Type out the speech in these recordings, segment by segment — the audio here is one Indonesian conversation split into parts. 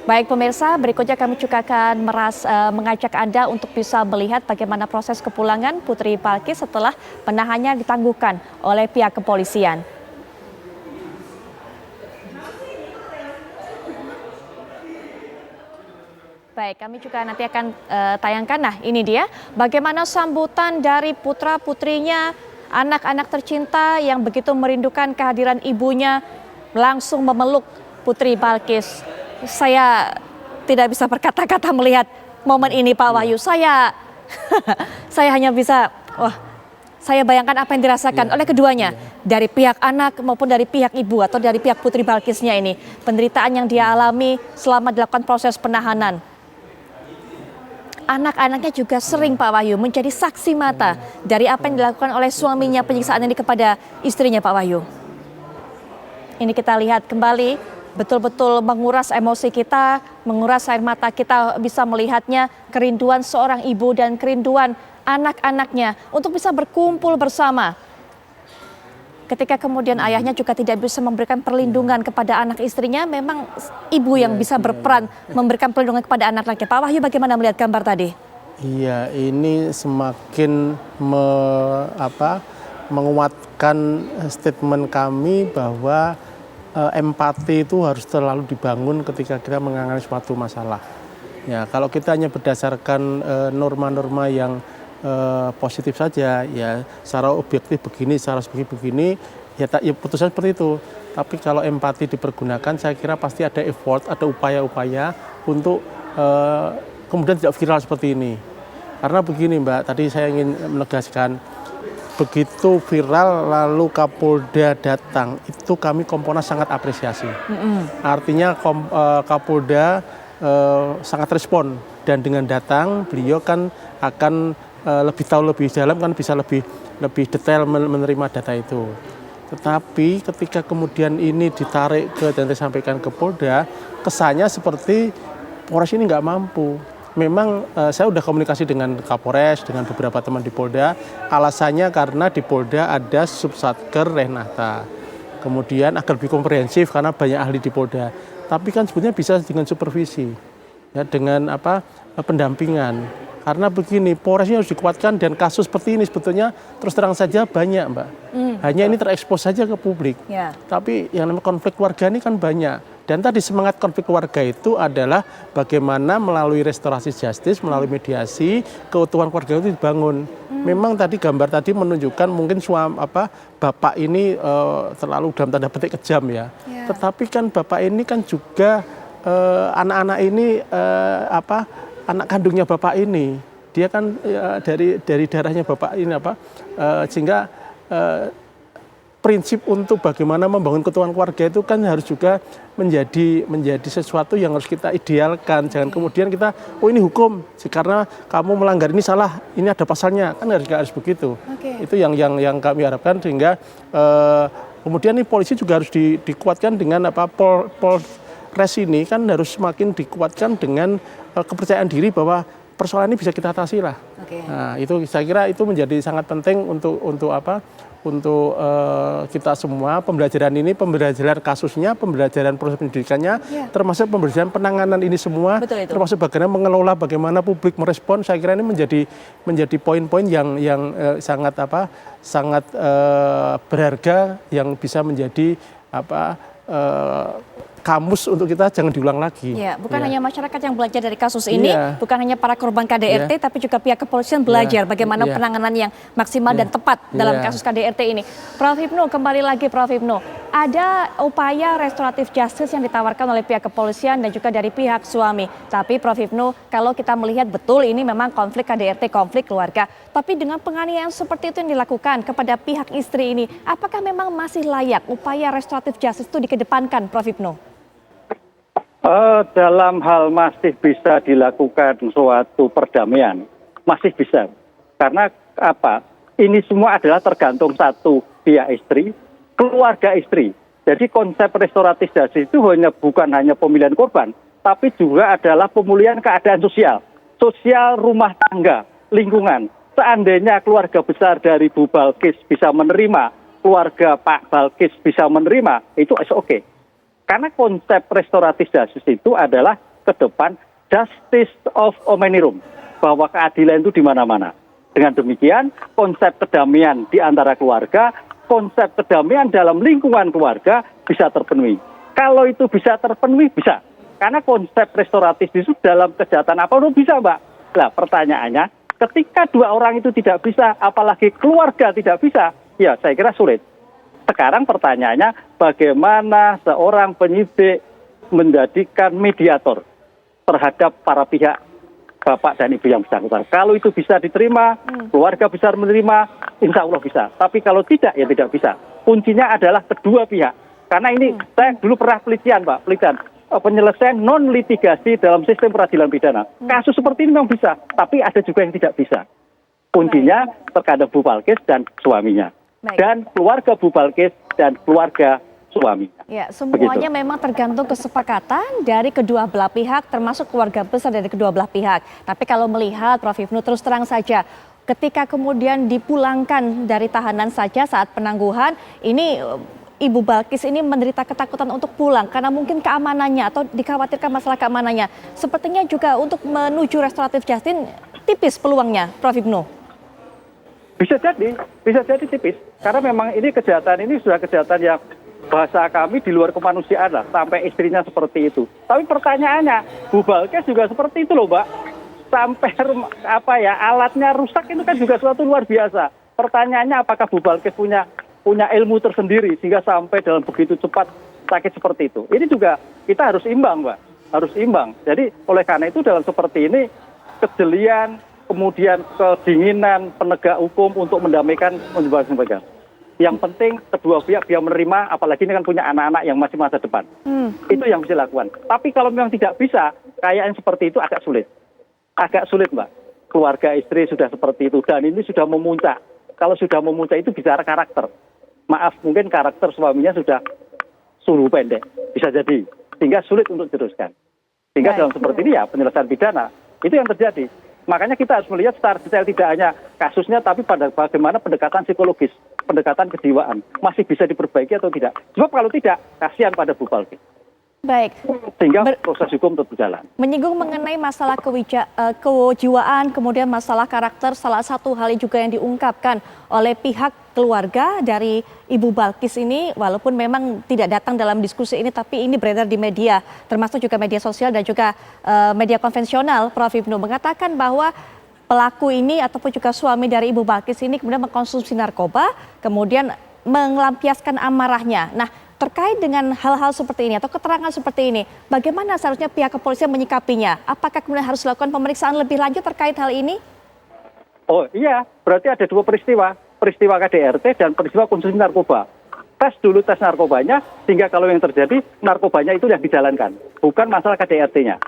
Baik pemirsa, berikutnya kami juga akan mengajak Anda untuk bisa melihat bagaimana proses kepulangan Putri Balkis setelah penahanannya ditangguhkan oleh pihak kepolisian. Baik, kami juga nanti akan tayangkan. Nah, ini dia bagaimana sambutan dari putra-putrinya, anak-anak tercinta yang begitu merindukan kehadiran ibunya langsung memeluk Putri Balkis. Saya tidak bisa berkata-kata melihat momen ini, Pak Wahyu. Saya hanya bisa, saya bayangkan apa yang dirasakan oleh keduanya, dari pihak anak maupun dari pihak ibu atau dari pihak Putri Balkisnya ini, penderitaan yang dia alami selama dilakukan proses penahanan. Anak-anaknya juga sering, Pak Wahyu, menjadi saksi mata dari apa yang dilakukan oleh suaminya penyiksaan ini kepada istrinya, Pak Wahyu. Ini kita lihat kembali, betul-betul menguras emosi kita, menguras air mata kita, bisa melihatnya kerinduan seorang ibu dan kerinduan anak-anaknya untuk bisa berkumpul bersama. Ketika kemudian ayahnya juga tidak bisa memberikan perlindungan kepada anak istrinya, memang ibu yang bisa berperan memberikan perlindungan kepada anak-anaknya. Pak Wahyu, bagaimana melihat gambar tadi? Iya, ini semakin menguatkan statement kami bahwa empati itu harus selalu dibangun ketika kita menangani suatu masalah. Ya, kalau kita hanya berdasarkan norma-norma yang positif saja, ya secara objektif begini, secara subjektif begini, ya putusan seperti itu. Tapi kalau empati dipergunakan, saya kira pasti ada effort, ada upaya-upaya untuk kemudian tidak viral seperti ini. Karena begini Mbak, tadi saya ingin menegaskan, begitu viral lalu Kapolda datang, itu kami Kompolnas sangat apresiasi. Artinya Kapolda sangat respon, dan dengan datang beliau kan akan lebih tahu lebih dalam, kan bisa lebih detail menerima data itu. Tetapi ketika kemudian ini ditarik ke dan disampaikan ke Polda, kesannya seperti Polres ini nggak mampu. Memang saya sudah komunikasi dengan Kapolres, dengan beberapa teman di Polda, alasannya karena di Polda ada Subsatker Renata. Kemudian agar lebih komprehensif karena banyak ahli di Polda. Tapi kan sebetulnya bisa dengan supervisi, ya, dengan pendampingan. Karena begini, Polresnya harus dikuatkan, dan kasus seperti ini sebetulnya terus terang saja banyak, Mbak. Hanya ini terekspos saja ke publik. Tapi yang namanya konflik keluarga ini kan banyak. Dan tadi semangat konflik keluarga itu adalah bagaimana melalui restorasi justice, melalui mediasi, keutuhan keluarga itu dibangun. Memang tadi gambar tadi menunjukkan mungkin bapak ini terlalu dalam tanda petik kejam ya. Tetapi kan bapak ini kan juga anak-anak ini anak kandungnya bapak ini. Dia kan dari darahnya bapak ini sehingga prinsip untuk bagaimana membangun keutuhan keluarga itu kan harus juga menjadi sesuatu yang harus kita idealkan. Jangan kemudian kita, ini hukum, karena kamu melanggar ini salah, ini ada pasalnya, kan harus begitu. Itu yang kami harapkan, sehingga kemudian ini polisi juga harus dikuatkan dengan Polres ini kan harus semakin dikuatkan dengan kepercayaan diri bahwa persoalan ini bisa kita atasi lah. Nah, itu saya kira itu menjadi sangat penting untuk kita semua. Pembelajaran ini, pembelajaran kasusnya, pembelajaran proses pendidikannya, termasuk pembelajaran penanganan ini semua, termasuk bagaimana mengelola, bagaimana publik merespon. Saya kira ini menjadi poin-poin yang sangat berharga, yang bisa menjadi kamus untuk kita jangan diulang lagi. Bukan hanya masyarakat yang belajar dari kasus ini, bukan hanya para korban KDRT, tapi juga pihak kepolisian belajar bagaimana penanganan yang maksimal dan tepat dalam kasus KDRT ini. Prof. Hipnu, kembali lagi Prof. Hipnu, ada upaya restoratif justice yang ditawarkan oleh pihak kepolisian dan juga dari pihak suami. Tapi Prof. Hipnu, kalau kita melihat betul ini memang konflik KDRT, konflik keluarga. Tapi dengan penganiayaan seperti itu yang dilakukan kepada pihak istri ini, apakah memang masih layak upaya restoratif justice itu dikedepankan, Prof. Hipnu? Dalam hal masih bisa dilakukan suatu perdamaian, masih bisa. Karena ini semua adalah tergantung satu pihak istri, keluarga istri. Jadi konsep restoratif justice itu bukan hanya pemilihan korban, tapi juga adalah pemulihan keadaan sosial rumah tangga, lingkungan. Seandainya keluarga besar dari Bu Balkis bisa menerima, keluarga Pak Balkis bisa menerima, itu oke. Karena konsep restoratif justice itu adalah ke depan justice of omnium, bahwa keadilan itu di mana-mana. Dengan demikian, konsep kedamaian di antara keluarga, konsep kedamaian dalam lingkungan keluarga bisa terpenuhi. Kalau itu bisa terpenuhi, bisa. Karena konsep restoratif itu dalam kejahatan apa pun bisa, Mbak. Nah, pertanyaannya, ketika dua orang itu tidak bisa, apalagi keluarga tidak bisa, ya saya kira sulit. Sekarang pertanyaannya, bagaimana seorang penyidik menjadikan mediator terhadap para pihak bapak dan ibu yang bersangkutan. Kalau itu bisa diterima, keluarga besar menerima, insya Allah bisa. Tapi kalau tidak, ya tidak bisa. Kuncinya adalah kedua pihak. Karena ini saya dulu pernah penelitian, Pak, penyelesaian non litigasi dalam sistem peradilan pidana. Kasus seperti ini memang bisa, tapi ada juga yang tidak bisa. Kuncinya terhadap Bu Balkis dan suaminya. Dan keluarga Bu Balkis dan keluarga suaminya. Ya, semuanya Begitu. memang tergantung kesepakatan dari kedua belah pihak, termasuk keluarga besar dari kedua belah pihak. Tapi kalau melihat Prof. Ibnu, terus terang saja, ketika kemudian dipulangkan dari tahanan saja saat penangguhan, ini Ibu Balkis ini menderita ketakutan untuk pulang karena mungkin keamanannya atau dikhawatirkan masalah keamanannya. Sepertinya juga untuk menuju restoratif justice tipis peluangnya, Prof. Ibnu. Bisa jadi tipis. Karena memang ini kejahatan ini sudah kejahatan yang bahasa kami di luar kemanusiaan lah, sampai istrinya seperti itu. Tapi pertanyaannya, Bu Balkis juga seperti itu loh, Mbak. Sampai alatnya rusak itu kan juga suatu luar biasa. Pertanyaannya, apakah Bu Balkis punya ilmu tersendiri sehingga sampai dalam begitu cepat sakit seperti itu. Ini juga kita harus imbang, Mbak. Harus imbang. Jadi oleh karena itu dalam seperti ini, kejelian, kemudian kedinginan penegak hukum untuk mendamaikan menjembatani. Yang penting kedua pihak dia menerima, apalagi ini kan punya anak-anak yang masih masa depan. Itu yang bisa dilakukan. Tapi kalau memang tidak bisa, kayaknya seperti itu agak sulit. Agak sulit, Mbak. Keluarga istri sudah seperti itu dan ini sudah memuncak. Kalau sudah memuncak itu bicara karakter. Maaf, mungkin karakter suaminya sudah sungguh pendek. Bisa jadi. Sehingga sulit untuk diteruskan. Sehingga dalam seperti ini ya penyelesaian pidana. Itu yang terjadi. Makanya kita harus melihat secara detail tidak hanya kasusnya, tapi pada bagaimana pendekatan psikologis, pendekatan kejiwaan. Masih bisa diperbaiki atau tidak. Sebab kalau tidak, kasihan pada Bu Balkis. Baik. Sehingga proses hukum tetap berjalan. Menyinggung mengenai masalah kejiwaan, kemudian masalah karakter, salah satu hal juga yang diungkapkan oleh pihak keluarga dari Ibu Balkis ini, walaupun memang tidak datang dalam diskusi ini, tapi ini beredar di media, termasuk juga media sosial dan juga media konvensional, Prof. Ibnu mengatakan bahwa pelaku ini ataupun juga suami dari Ibu Balkis ini kemudian mengkonsumsi narkoba, kemudian melampiaskan amarahnya. Nah, terkait dengan hal-hal seperti ini atau keterangan seperti ini, bagaimana seharusnya pihak kepolisian menyikapinya? Apakah kemudian harus dilakukan pemeriksaan lebih lanjut terkait hal ini? Oh iya, berarti ada dua peristiwa KDRT dan peristiwa konsumsi narkoba. Tes dulu tes narkobanya, sehingga kalau yang terjadi narkobanya itu yang dijalankan, bukan masalah KDRT-nya.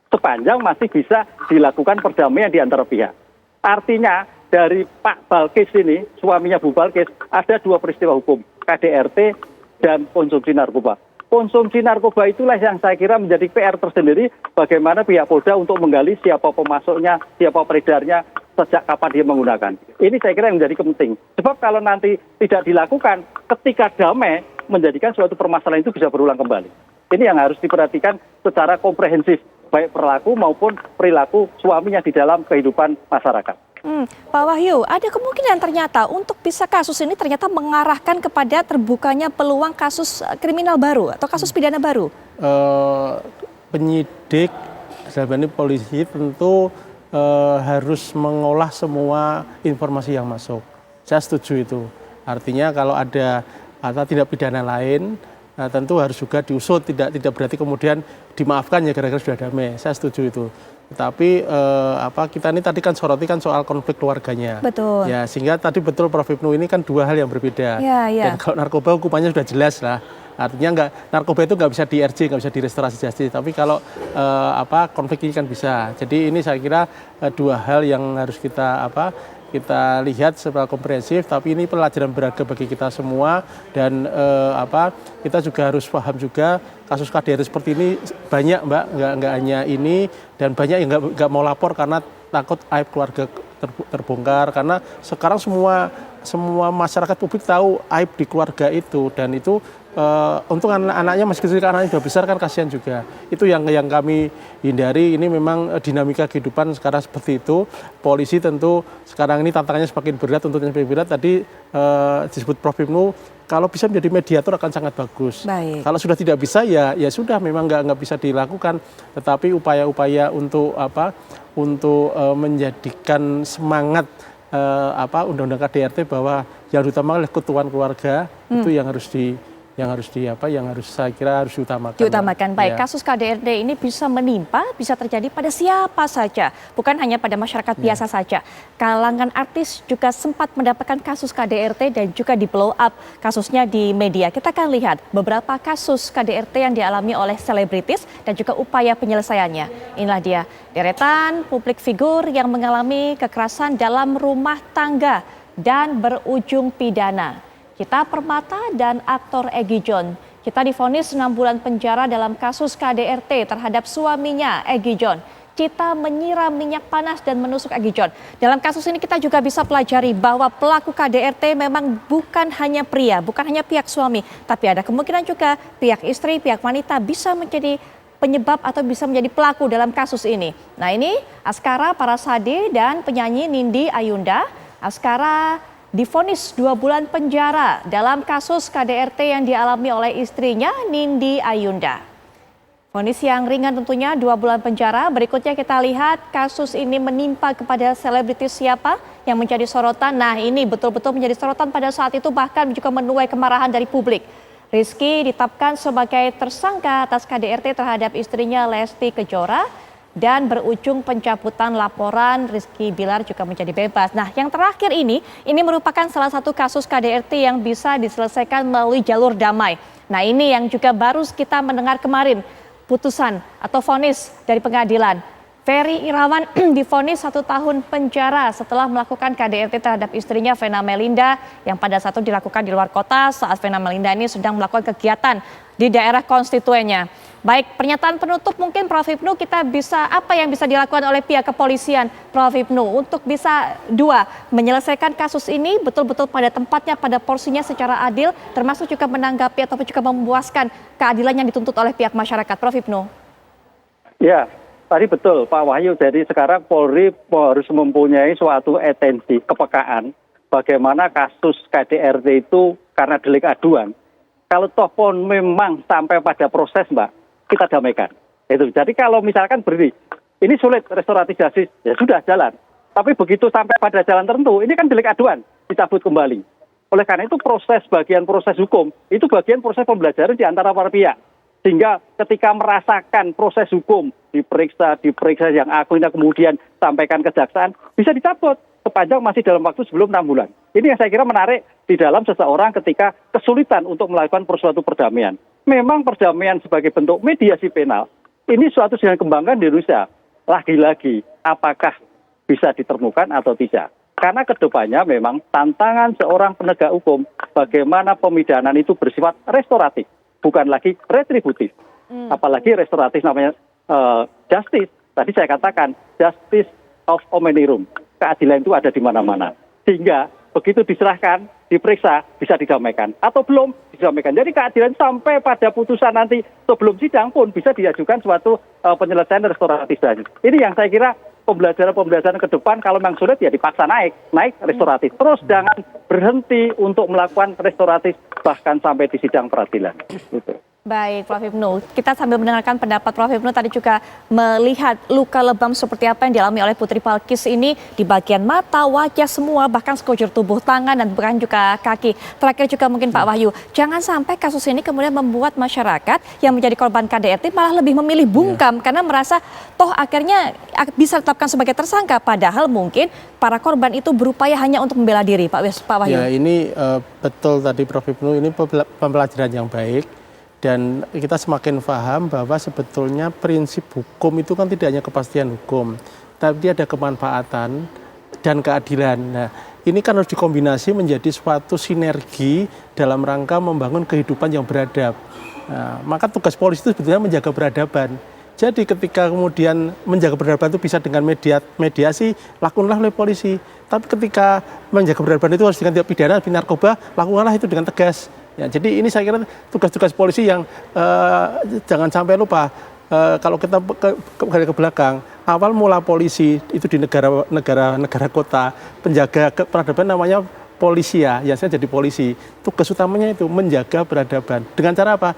Sepanjang masih bisa dilakukan perdamaian di antara pihak. Artinya dari Pak Balkis ini, suaminya Bu Balkis, ada dua peristiwa hukum, KDRT dan konsumsi narkoba. Konsumsi narkoba itulah yang saya kira menjadi PR tersendiri bagaimana pihak Polda untuk menggali siapa pemasoknya, siapa peredarnya, sejak kapan dia menggunakan. Ini saya kira yang menjadi penting. Sebab kalau nanti tidak dilakukan, ketika damai, menjadikan suatu permasalahan itu bisa berulang kembali. Ini yang harus diperhatikan secara komprehensif, baik perilaku maupun perilaku suaminya di dalam kehidupan masyarakat. Pak Wahyu, ada kemungkinan ternyata untuk bisa kasus ini ternyata mengarahkan kepada terbukanya peluang kasus kriminal baru atau kasus pidana baru? Penyidik, dalam ini polisi tentu harus mengolah semua informasi yang masuk. Saya setuju itu. Artinya kalau ada tindak pidana lain, tentu harus juga diusut, tidak berarti kemudian dimaafkan ya gara-gara sudah damai. Saya setuju itu. Tetapi kita ini tadi kan soroti kan soal konflik keluarganya. Betul. Ya, sehingga tadi betul Prof. Ibnu ini kan dua hal yang berbeda. Ya. Dan kalau narkoba hukumannya sudah jelas lah. Artinya narkoba itu nggak bisa di RJ, nggak bisa di restorasi justice. Tapi kalau konflik ini kan bisa. Jadi ini saya kira dua hal yang harus kita lihat secara komprehensif. Tapi ini pelajaran berharga bagi kita semua dan kita juga harus paham juga kasus KDRT seperti ini banyak, Mbak, nggak hanya ini, dan banyak yang nggak mau lapor karena takut aib keluarga terbongkar, karena sekarang semua masyarakat publik tahu aib di keluarga itu, dan itu untuk anak-anaknya masih kecil, anaknya sudah besar kan kasihan juga. Itu yang kami hindari. Ini memang dinamika kehidupan sekarang seperti itu. Polisi tentu sekarang ini tantangannya semakin berat, tuntutannya semakin berat. Tadi disebut Prof. Ibnu, kalau bisa menjadi mediator akan sangat bagus. Baik. Kalau sudah tidak bisa ya sudah, memang nggak bisa dilakukan. Tetapi upaya-upaya untuk menjadikan semangat undang-undang KDRT bahwa yang diutamakan adalah keutuhan keluarga, itu yang harus saya kira harus diutamakan. Baik, Ya. kasus KDRT ini bisa menimpa, bisa terjadi pada siapa saja, bukan hanya pada masyarakat biasa saja. Kalangan artis juga sempat mendapatkan kasus KDRT dan juga di blow up kasusnya di media. Kita akan lihat beberapa kasus KDRT yang dialami oleh selebritis dan juga upaya penyelesaiannya. Inilah dia deretan publik figur yang mengalami kekerasan dalam rumah tangga dan berujung pidana. Cita Permata dan aktor Egy John. Cita divonis 6 bulan penjara dalam kasus KDRT terhadap suaminya Egy John. Cita menyiram minyak panas dan menusuk Egy John. Dalam kasus ini kita juga bisa pelajari bahwa pelaku KDRT memang bukan hanya pria, bukan hanya pihak suami, tapi ada kemungkinan juga pihak istri, pihak wanita bisa menjadi penyebab atau bisa menjadi pelaku dalam kasus ini. Nah ini Askara Parasade dan penyanyi Nindi Ayunda. Askara divonis 2 bulan penjara dalam kasus KDRT yang dialami oleh istrinya Nindi Ayunda. Vonis yang ringan tentunya 2 bulan penjara. Berikutnya kita lihat kasus ini menimpa kepada selebritis siapa yang menjadi sorotan. Nah ini betul-betul menjadi sorotan pada saat itu, bahkan juga menuai kemarahan dari publik. Rizky ditetapkan sebagai tersangka atas KDRT terhadap istrinya Lesti Kejora. Dan berujung pencabutan laporan, Rizky Bilar juga menjadi bebas. Nah yang terakhir ini merupakan salah satu kasus KDRT yang bisa diselesaikan melalui jalur damai. Nah ini yang juga baru kita mendengar kemarin putusan atau vonis dari pengadilan. Ferry Irawan divonis 1 tahun penjara setelah melakukan KDRT terhadap istrinya Vena Melinda yang pada saat itu dilakukan di luar kota saat Vena Melinda ini sedang melakukan kegiatan di daerah konstituennya. Baik, pernyataan penutup mungkin Prof. Ibnu, apa yang bisa dilakukan oleh pihak kepolisian Prof. Ibnu untuk bisa menyelesaikan kasus ini betul-betul pada tempatnya, pada porsinya secara adil, termasuk juga menanggapi ataupun juga memuaskan keadilan yang dituntut oleh pihak masyarakat. Prof. Ibnu. Ya, tadi betul Pak Wahyu. Jadi sekarang Polri harus mempunyai suatu atensi, kepekaan bagaimana kasus KDRT itu karena delik aduan. Kalau toh pun memang sampai pada proses, Mbak, kita damaikan. Itu. Jadi kalau misalkan ini sulit restoratif justice, ya sudah jalan. Tapi begitu sampai pada jalan tertentu, ini kan delik aduan, dicabut kembali. Oleh karena itu bagian proses hukum, itu bagian proses pembelajaran di antara para pihak. Sehingga ketika merasakan proses hukum, diperiksa yang akhirnya kemudian sampaikan kejaksaan, bisa dicabut sepanjang masih dalam waktu sebelum 6 bulan. Ini yang saya kira menarik di dalam seseorang ketika kesulitan untuk melakukan suatu perdamaian. Memang perdamaian sebagai bentuk mediasi penal, ini suatu yang dikembangkan di Indonesia. Lagi-lagi, apakah bisa ditemukan atau tidak? Karena kedepannya memang tantangan seorang penegak hukum, bagaimana pemidanan itu bersifat restoratif, bukan lagi retributif. Apalagi restoratif namanya justice. Tadi saya katakan, justice of omnium. Keadilan itu ada di mana-mana. Sehingga begitu diserahkan, diperiksa, bisa didamaikan. Atau belum didamaikan. Jadi keadilan sampai pada putusan nanti sebelum sidang pun bisa diajukan suatu penyelesaian restoratif. Ini yang saya kira pembelajaran ke depan, kalau memang sulit ya dipaksa naik restoratif. Terus jangan berhenti untuk melakukan restoratif bahkan sampai di sidang peradilan. Gitu. Baik, Prof. Ibnu. Kita sambil mendengarkan pendapat Prof. Ibnu tadi juga melihat luka lebam seperti apa yang dialami oleh Putri Palkis ini di bagian mata, wajah semua, bahkan sekujur tubuh, tangan dan bahkan juga kaki. Terakhir juga mungkin Pak Wahyu, jangan sampai kasus ini kemudian membuat masyarakat yang menjadi korban KDRT malah lebih memilih bungkam karena merasa toh akhirnya bisa ditetapkan sebagai tersangka, padahal mungkin para korban itu berupaya hanya untuk membela diri, Pak Wahyu. Ya, ini betul tadi Prof. Ibnu, ini pembelajaran yang baik. Dan kita semakin paham bahwa sebetulnya prinsip hukum itu kan tidak hanya kepastian hukum, tapi ada kemanfaatan dan keadilan. Nah, ini kan harus dikombinasi menjadi suatu sinergi dalam rangka membangun kehidupan yang beradab. Nah, maka tugas polisi itu sebetulnya menjaga peradaban. Jadi ketika kemudian menjaga peradaban itu bisa dengan mediasi, lakukanlah oleh polisi. Tapi ketika menjaga peradaban itu harus dengan tindak pidana, narkoba, lakukanlah itu dengan tegas. Ya, jadi ini saya kira tugas-tugas polisi yang jangan sampai lupa. Kalau kita ke belakang, awal mula polisi itu di negara kota, penjaga peradaban namanya polisia, ya saya jadi polisi. Tugas utamanya itu menjaga peradaban. Dengan cara apa?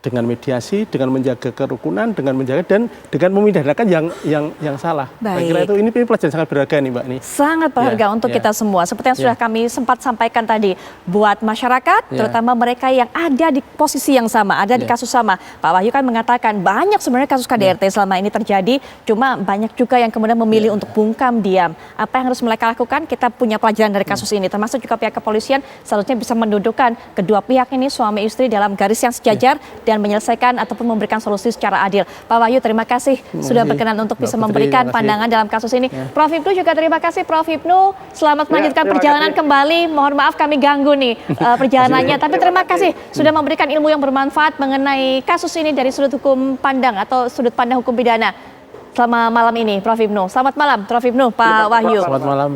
Dengan mediasi, dengan menjaga kerukunan, dengan menjaga dan dengan memindahkan yang salah. Saya kira itu ini pelajaran sangat berharga nih Mbak nih. Sangat berharga untuk kita semua. Seperti yang sudah kami sempat sampaikan tadi, buat masyarakat, terutama mereka yang ada di posisi yang sama, ada di kasus sama. Pak Wahyu kan mengatakan banyak sebenarnya kasus KDRT selama ini terjadi, cuma banyak juga yang kemudian memilih untuk bungkam diam. Apa yang harus mereka lakukan? Kita punya pelajaran dari kasus ini, termasuk juga pihak kepolisian seharusnya bisa mendudukkan kedua pihak ini suami istri dalam garis yang sejajar dan menyelesaikan ataupun memberikan solusi secara adil. Pak Wahyu, terima kasih sudah berkenan untuk bisa memberikan pandangan dalam kasus ini. Prof Hipnu juga terima kasih. Prof Hipnu, selamat melanjutkan perjalanan kembali. Mohon maaf kami ganggu nih perjalanannya, tapi terima kasih sudah memberikan ilmu yang bermanfaat mengenai kasus ini dari sudut hukum pandang atau sudut pandang hukum pidana. Selama malam ini, Prof Hipnu. Selamat malam, Prof Hipnu, Pak Wahyu. Selamat malam.